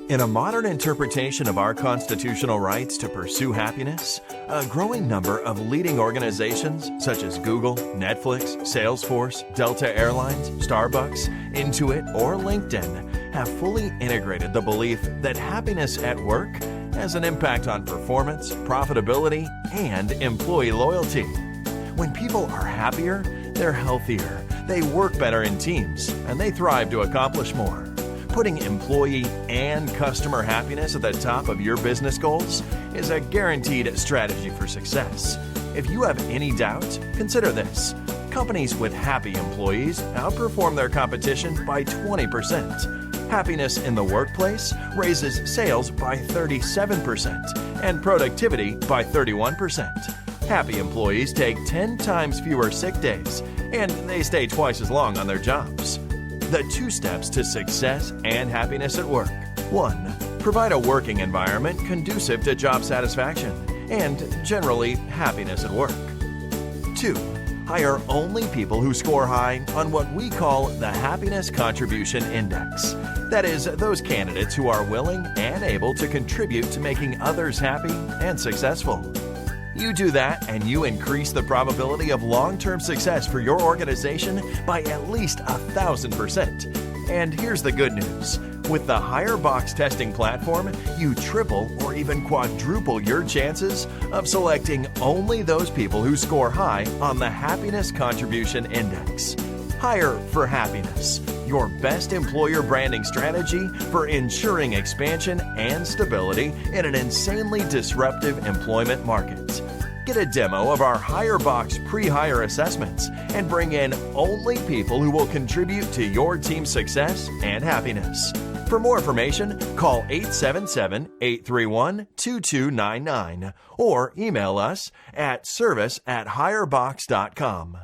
In a modern interpretation of our constitutional rights to pursue happiness, a growing number of leading organizations such as Google, Netflix, Salesforce, Delta Airlines, Starbucks, Intuit, or LinkedIn have fully integrated the belief that happiness at work has an impact on performance, profitability, and employee loyalty. When people are happier, they're healthier, they work better in teams, and they thrive to accomplish more. Putting employee and customer happiness at the top of your business goals is a guaranteed strategy for success. If you have any doubt, consider this. Companies with happy employees outperform their competition by 20%. Happiness in the workplace raises sales by 37% and productivity by 31%. Happy employees take 10 times fewer sick days, and they stay twice as long on their jobs. The 2 steps to success and happiness at work. 1. Provide a working environment conducive to job satisfaction and, generally, happiness at work. 2. Hire only people who score high on what we call the Happiness Contribution Index. That is, those candidates who are willing and able to contribute to making others happy and successful. You do that, and you increase the probability of long-term success for your organization by at least 1,000%. And here's the good news. With the Higher Box testing platform, you triple or even quadruple your chances of selecting only those people who score high on the Happiness Contribution Index. Hire for Happiness, your best employer branding strategy for ensuring expansion and stability in an insanely disruptive employment market. Get a demo of our Higher Box pre-hire assessments and bring in only people who will contribute to your team's success and happiness. For more information, call 877-831-2299 or email us at service@higherbox.com.